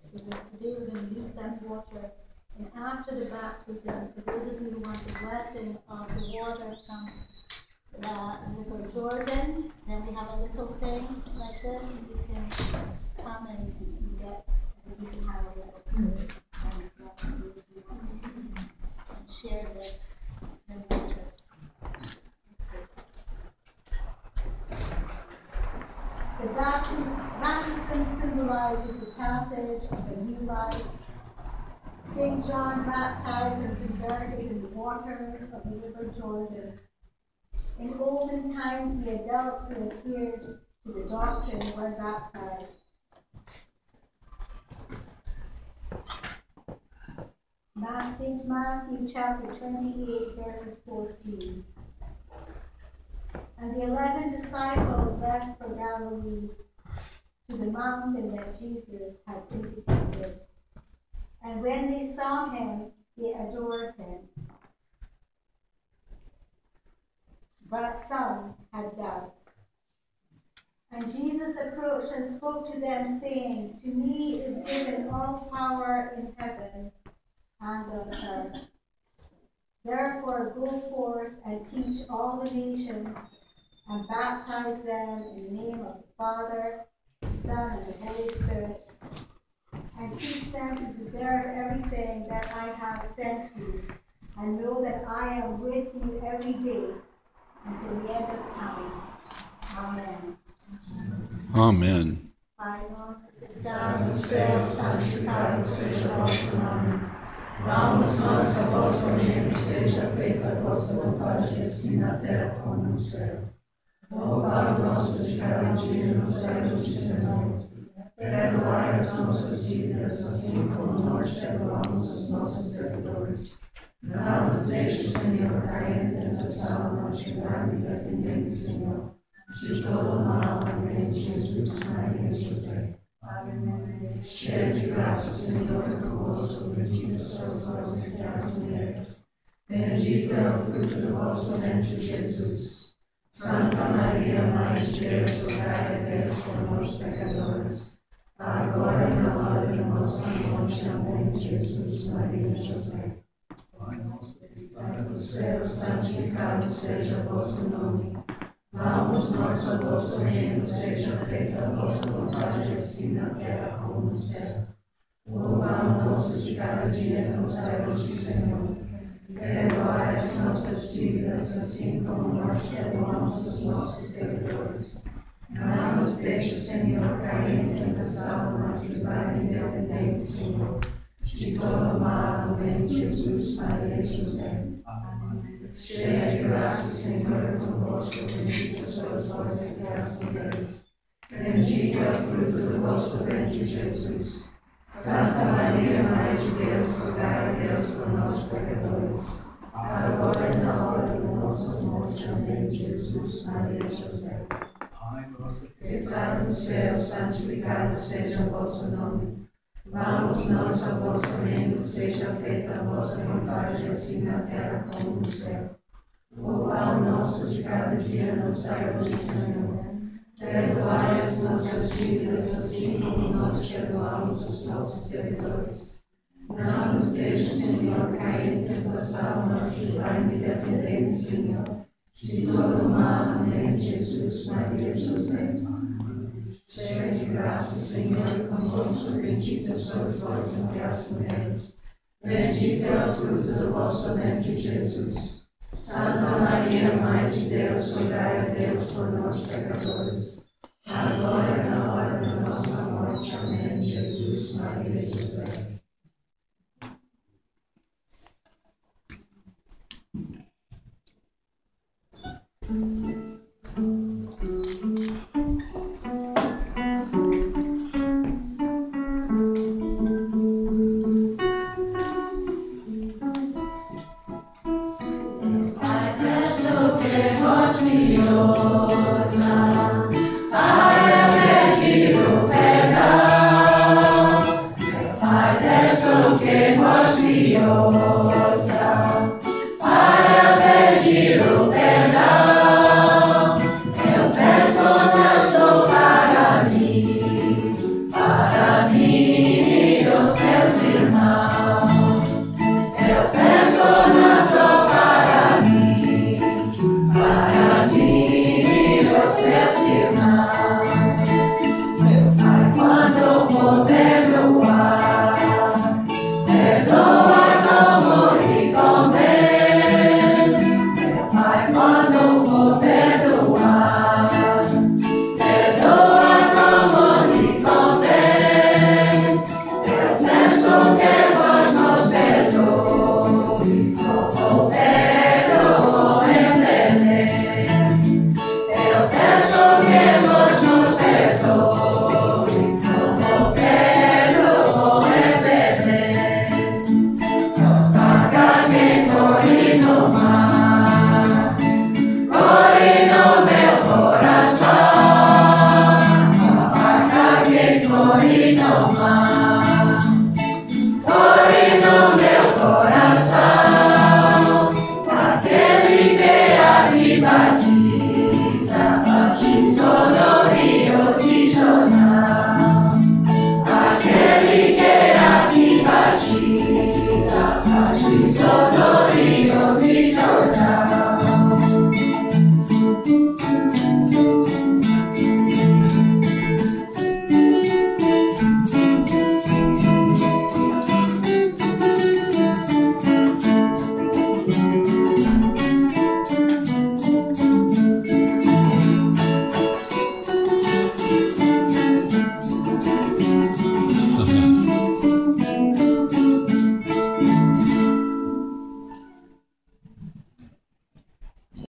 So today we're going to use that water, and after the baptism, for those of you who want the blessing of the water from the River Jordan, then we have a little thing like this, and you can come and get, and you can have a little food and share the waters. The baptism symbolizes the passage of a new life. St. John baptized and converted in the waters of the River Jordan. In olden times, the adults who adhered to the doctrine were baptized. St. Matthew chapter 28, verses 14. And the 11 disciples left for Galilee to the mountain that Jesus had indicated. And when they saw him, they adored him. But some had doubts. And Jesus approached and spoke to them, saying, To me is given all power in heaven and on earth. Therefore go forth and teach all the nations, and baptize them in the name of the Father, the Son, and the Holy Spirit, and teach them to preserve everything that I have sent you, and know that I am with you every day until the end of time. Amen. Amen. Pai nosso que estás no céu, santificado seja o vosso nome. Dá-nos nosso vosso reino, seja feita a vossa vontade, assim na terra como no céu. O pão nosso de cada dia nos dai hoje, Senhor. Perdoai as nossas dívidas, assim como nós perdoamos os nossos devedores. Não nos deixe, Senhor, cair em tentação, mas livrai-nos e defendei-nos, Senhor, de todo mal. Amém. Jesus, Maria e José. Amém. Cheia de graça, o Senhor é convosco, bendita sois vós entre as mulheres. Bendito é o fruto do vosso ventre, Jesus. Santa Maria, Mãe de Deus, rogai a Deus por nós, pecadores, agora e na hora de nossa morte. Amém. Jesus, Maria e José. Pai nosso que estás no céu, santificado seja o vosso nome. Vamos nós ao vosso reino, seja feita a vossa vontade, assim na terra como no céu. O pão nosso de cada dia nos dai hoje, Senhor. Perdoai as nossas dívidas, assim como nós perdoamos os nossos devedores. Não nos deixe, Senhor, cair em tentação, mas livrai-nos e defendei-nos, Senhor, de todo mal. Amém. Jesus, Maria e José. Amém. Cheia de graça, o Senhor é convosco, bendita sois vós entre as mulheres. Bendito é o fruto do vosso ventre, Jesus. Santa Maria, Mãe de Deus, rogai a Deus por nós, pecadores, agora e na hora de nossa morte. Amém. Jesus, Maria e José. Pai nosso que estás no céu, santificado seja o vosso nome. Vamos nós ao vosso reino, seja feita a vossa vontade, assim na terra como no céu. O pão nosso de cada dia nos dai hoje, Senhor. Perdoai as nossas dívidas, assim como nós perdoamos os nossos devedores. Não nos deixe, Senhor, cair em tentação, mas livrai-nos e defendei-nos, Senhor, de todo mal. Amém. Jesus, Maria e José. Cheia de graça, o Senhor é convosco, bendita sois vós entre as mulheres. Bendito é o fruto do vosso ventre, Jesus. Santa Maria, Mãe de Deus, rogai a Deus por nós, pecadores, agora e na hora da nossa morte. Amém. Jesus, Maria e José. Para pedir o perdão. batiza, batiza.